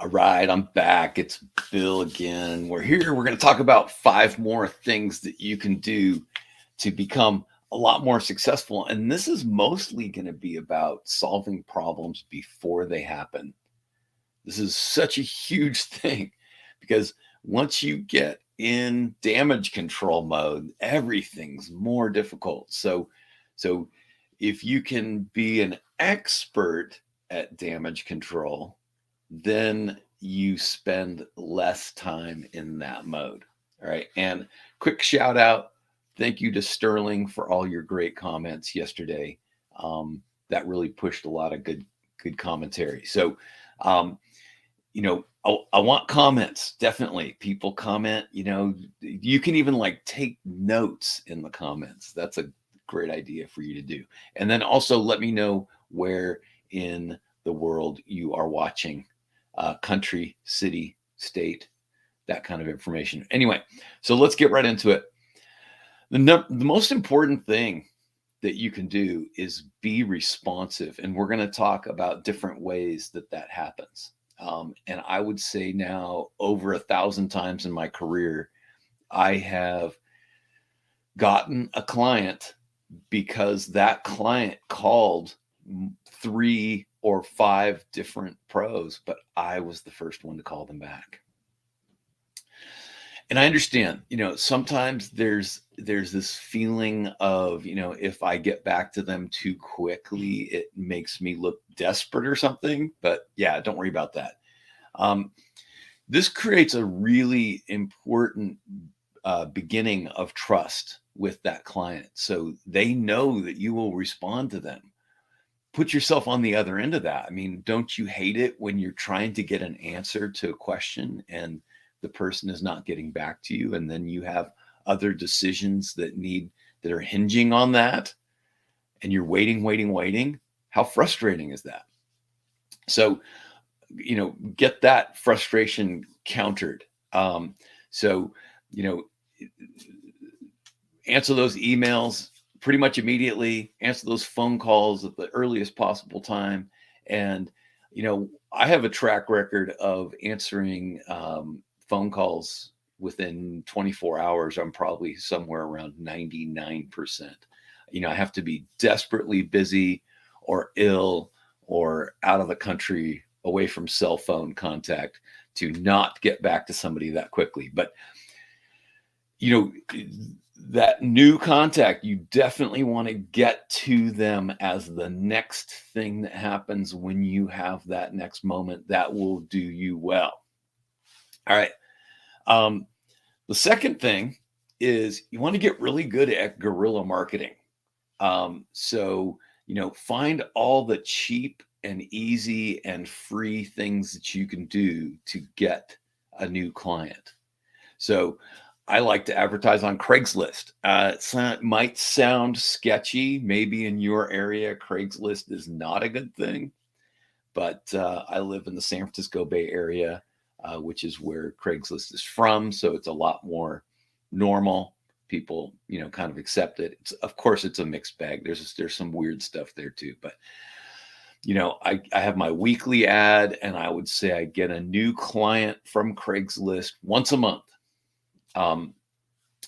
All right, I'm back. It's Bill again. We're here. We're going to talk about 5 more things that you can do to become a lot more successful. And this is mostly going to be about solving problems before they happen. This is such a huge thing because once you get in damage control mode, everything's more difficult. So if you can be an expert at damage control, then you spend less time in that mode. All right. And quick shout out. Thank you to Sterling for all your great comments yesterday. That really pushed a lot of good commentary. So, um, I want comments. Definitely. People comment, you can even like take notes in the comments. That's a great idea for you to do. And then also let me know where in the world you are watching, country, city, state, that kind of information. Anyway, so let's get right into it. The most important thing that you can do is be responsive. And we're going to talk about different ways that happens. And I would say now over 1,000 times in my career, I have gotten a client because that client called 3 or 5 different pros, but I was the first one to call them back. And I understand, sometimes there's this feeling of, if I get back to them too quickly, it makes me look desperate or something. But yeah, don't worry about that. This creates a really important beginning of trust with that client. So they know that you will respond to them. Put yourself on the other end of that. I mean, don't you hate it when you're trying to get an answer to a question and the person is not getting back to you, and then you have other decisions that are hinging on that, and you're waiting? How frustrating is that? So, get that frustration countered. So, answer those emails pretty much immediately, answer those phone calls at the earliest possible time. And, I have a track record of answering phone calls within 24 hours. I'm probably somewhere around 99%. I have to be desperately busy or ill or out of the country, away from cell phone contact, to not get back to somebody that quickly. But, that new contact, you definitely want to get to them as the next thing that happens when you have that next moment that will do you well. All right. The second thing is you want to get really good at guerrilla marketing. So, find all the cheap and easy and free things that you can do to get a new client. So I like to advertise on Craigslist. It might sound sketchy. Maybe in your area, Craigslist is not a good thing. But I live in the San Francisco Bay Area, which is where Craigslist is from. So it's a lot more normal. People, kind of accept it. Of course, it's a mixed bag. There's some weird stuff there too. But, I have my weekly ad, and I would say I get a new client from Craigslist once a month.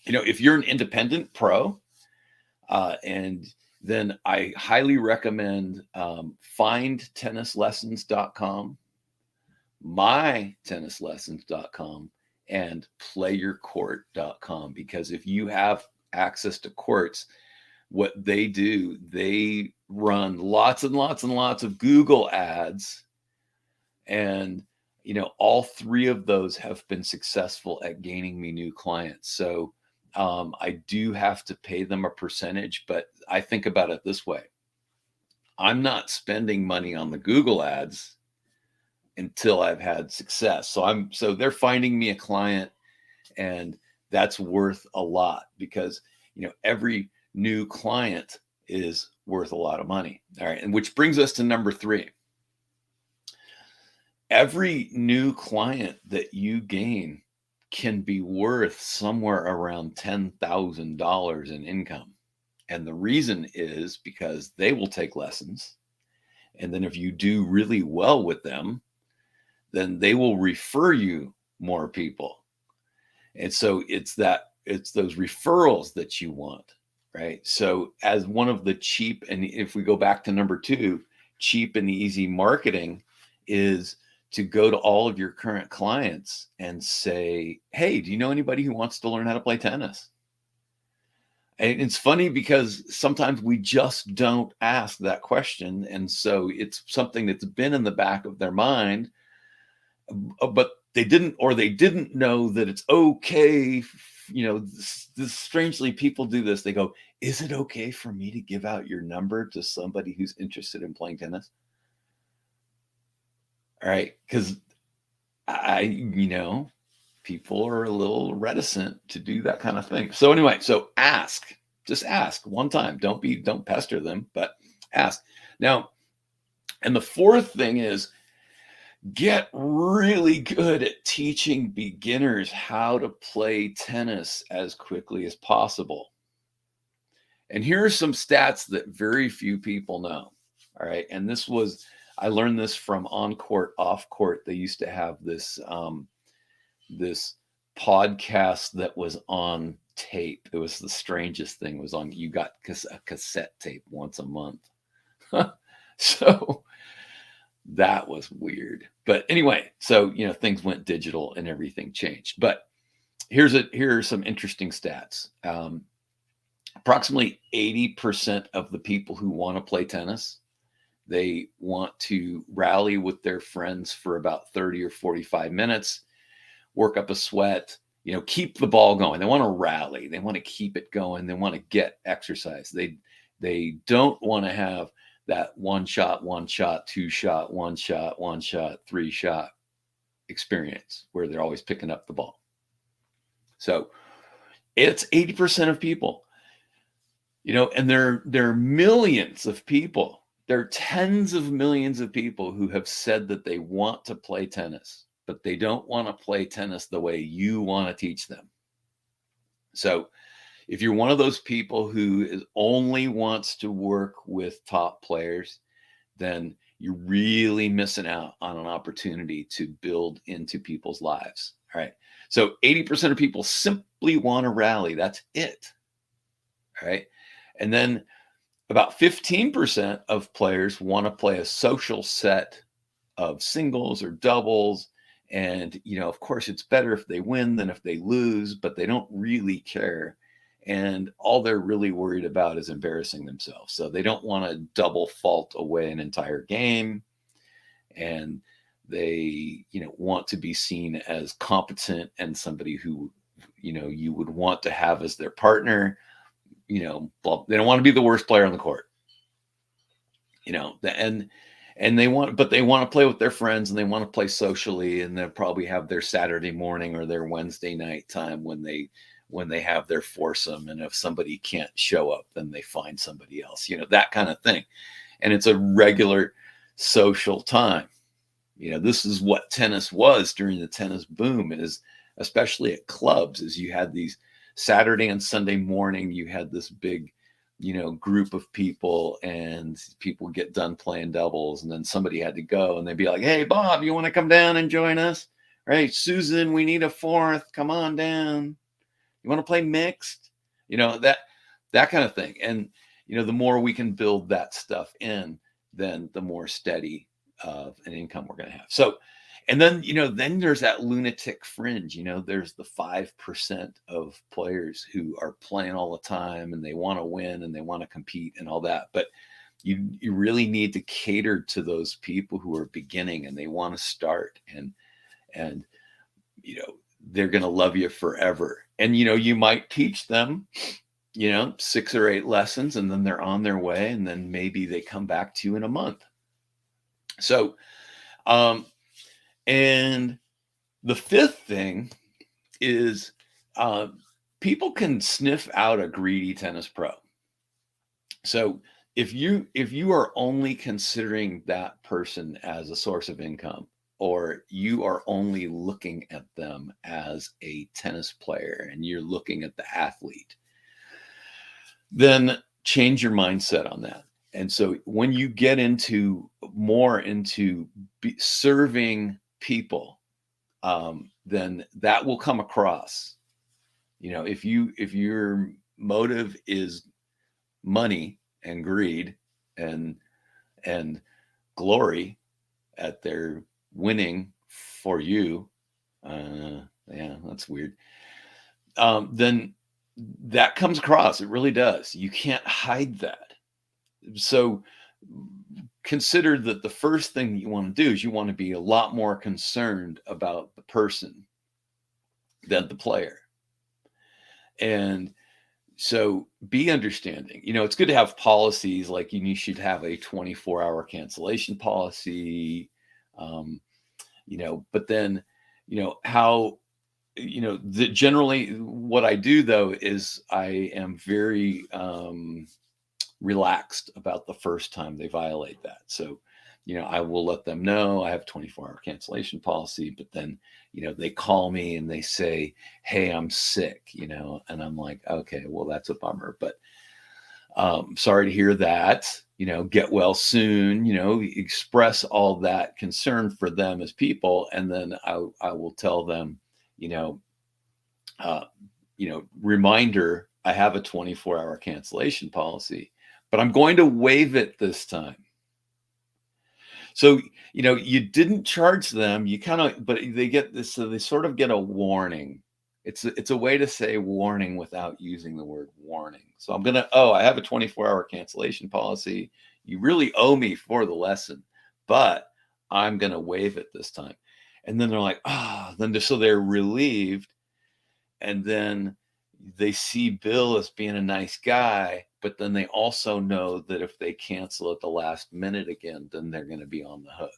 If you're an independent pro, and then I highly recommend findtennislessons.com, mytennislessons.com, and playyourcourt.com. Because if you have access to courts, what they do, they run lots and lots and lots of Google ads. And, all 3 of those have been successful at gaining me new clients. So I do have to pay them a percentage, but I think about it this way. I'm not spending money on the Google ads until I've had success. So they're finding me a client, and that's worth a lot because, every new client is worth a lot of money. All right. And which brings us to number 3. Every new client that you gain can be worth somewhere around $10,000 in income. And the reason is because they will take lessons. And then if you do really well with them, then they will refer you more people. And so it's those referrals that you want, right? So as one of the cheap, and if we go back to number 2, cheap and easy marketing is to go to all of your current clients and say, hey, do you know anybody who wants to learn how to play tennis? And it's funny because sometimes we just don't ask that question. And so it's something that's been in the back of their mind, but they didn't know that it's okay. This strangely, people do this. They go, is it okay for me to give out your number to somebody who's interested in playing tennis? All right. Because people are a little reticent to do that kind of thing. So anyway, just ask one time. Don't pester them, but ask. Now, and the 4th thing is get really good at teaching beginners how to play tennis as quickly as possible. And here are some stats that very few people know. All right. And I learned this from On Court, Off Court. They used to have this podcast that was on tape. It was the strangest thing. It was on, you got a cassette tape once a month. So that was weird. But anyway, so, things went digital and everything changed. But here are some interesting stats. Approximately 80% of the people who want to play tennis, they want to rally with their friends for about 30 or 45 minutes, work up a sweat, keep the ball going. They want to rally. They want to keep it going. They want to get exercise. They don't want to have that one shot, 2-shot, 1-shot, 3-shot experience where they're always picking up the ball. So it's 80% of people, and there are millions of people. There are tens of millions of people who have said that they want to play tennis, but they don't want to play tennis the way you want to teach them. So if you're one of those people who only wants to work with top players, then you're really missing out on an opportunity to build into people's lives. All right. So 80% of people simply want to rally. That's it. All right. And then about 15% of players want to play a social set of singles or doubles. And, of course, it's better if they win than if they lose, but they don't really care. And all they're really worried about is embarrassing themselves. So they don't want to double fault away an entire game. And they, want to be seen as competent and somebody who, you would want to have as their partner. They don't want to be the worst player on the court. And they want to play with their friends, and they want to play socially, and they'll probably have their Saturday morning or their Wednesday night time when they have their foursome. And if somebody can't show up, then they find somebody else, that kind of thing. And it's a regular social time. This is what tennis was during the tennis boom, is especially at clubs, is you had these Saturday and Sunday morning, you had this big, group of people, and people get done playing doubles, and then somebody had to go, and they'd be like, hey, Bob, you want to come down and join us? Right. Susan, we need a 4th. Come on down. You want to play mixed? That kind of thing. And, the more we can build that stuff in, then the more steady of an income we're going to have. So, and then, then there's that lunatic fringe, there's the 5% of players who are playing all the time, and they want to win and they want to compete and all that. But you really need to cater to those people who are beginning and they want to start, and they're going to love you forever. And, you might teach them, 6 or 8 lessons, and then they're on their way, and then maybe they come back to you in a month. So, and the 5th thing is people can sniff out a greedy tennis pro. So if you are only considering that person as a source of income, or you are only looking at them as a tennis player and you're looking at the athlete, then change your mindset on that. And so when you get more into serving people, then that will come across. If your motive is money and greed and glory at their winning for you, yeah, that's weird. Then that comes across. It really does. You can't hide that. So consider that the first thing you want to do is you want to be a lot more concerned about the person than the player. And so be understanding. It's good to have policies, like you should have a 24-hour cancellation policy. But then, how, generally what I do though is I am very relaxed about the first time they violate that. So, I will let them know I have a 24-hour cancellation policy, but then, they call me and they say, hey, I'm sick, and I'm like, okay, well, that's a bummer, but sorry to hear that, get well soon, express all that concern for them as people. And then I will tell them, reminder, I have a 24-hour cancellation policy, but I'm going to waive it this time. So, you didn't charge them, but they get this, so they sort of get a warning. It's a way to say warning without using the word warning. So I have a 24-hour cancellation policy. You really owe me for the lesson, but I'm going to waive it this time. And then they're like, so they're relieved. And then they see Bill as being a nice guy, but then they also know that if they cancel at the last minute again, then they're going to be on the hook.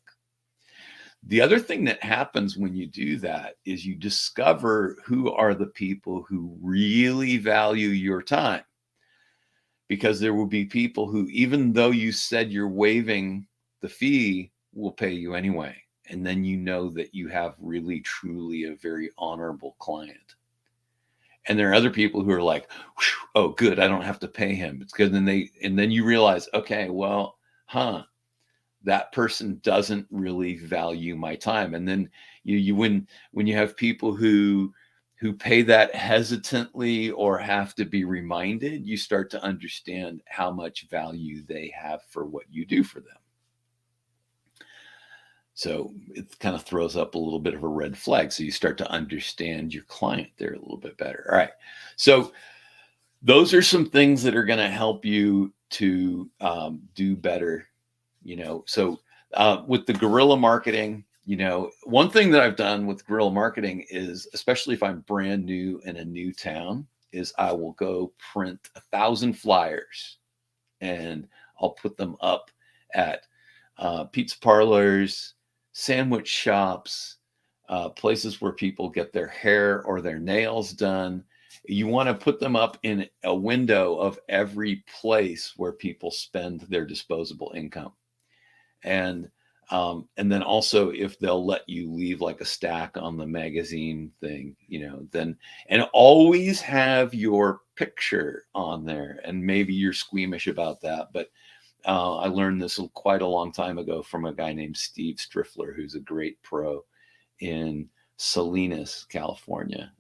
The other thing that happens when you do that is you discover who are the people who really value your time. Because there will be people who, even though you said you're waiving the fee, will pay you anyway. And then you know that you have really, truly a very honorable client. And there are other people who are like, oh, good, I don't have to pay him. It's good. And then you realize, okay, well, that person doesn't really value my time. And then when you have people who pay that hesitantly or have to be reminded, you start to understand how much value they have for what you do for them. So it kind of throws up a little bit of a red flag. So you start to understand your client there a little bit better. All right. So those are some things that are going to help you to do better. So with the guerrilla marketing, one thing that I've done with guerrilla marketing is, especially if I'm brand new in a new town, is I will go print 1,000 flyers and I'll put them up at pizza parlors, sandwich shops, places where people get their hair or their nails done. You want to put them up in a window of every place where people spend their disposable income. And then also, if they'll let you leave like a stack on the magazine thing, then, and always have your picture on there. And maybe you're squeamish about that, but I learned this quite a long time ago from a guy named Steve Striffler, who's a great pro in Salinas, California,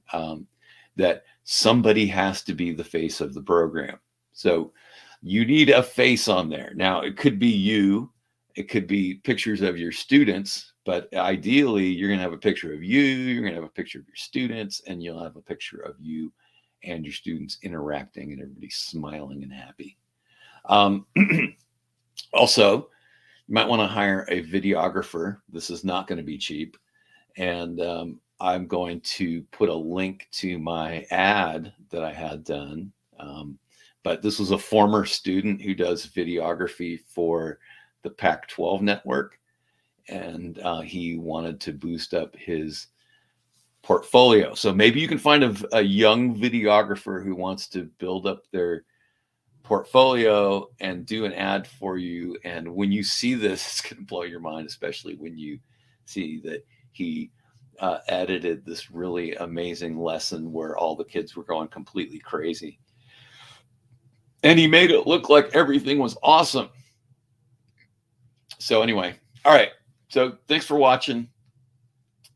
that somebody has to be the face of the program. So you need a face on there. Now, it could be you. It could be pictures of your students, but ideally you're going to have a picture of you, you're going to have a picture of your students, and you'll have a picture of you and your students interacting and everybody smiling and happy. Also, you might want to hire a videographer. This is not going to be cheap. And I'm going to put a link to my ad that I had done. But this was a former student who does videography for the Pac-12 network. And he wanted to boost up his portfolio. So maybe you can find a young videographer who wants to build up their portfolio and do an ad for you. And when you see this, it's going to blow your mind, especially when you see that he edited this really amazing lesson where all the kids were going completely crazy. And he made it look like everything was awesome. So anyway, all right. So thanks for watching.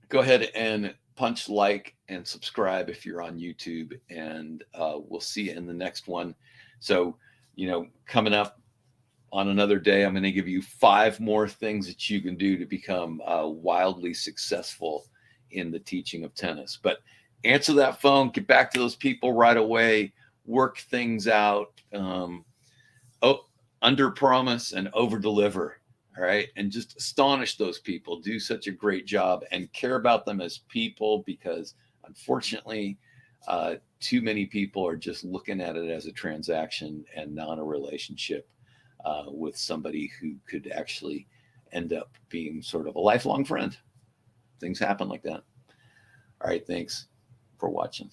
go ahead and punch like and subscribe if you're on YouTube, and we'll see you in the next one. So, coming up on another day, I'm going to give you 5 more things that you can do to become wildly successful in the teaching of tennis. But answer that phone, get back to those people right away, work things out, under promise and over deliver. All right. And just astonish those people, do such a great job, and care about them as people, because unfortunately, too many people are just looking at it as a transaction and not a relationship with somebody who could actually end up being sort of a lifelong friend. Things happen like that. All right. Thanks for watching.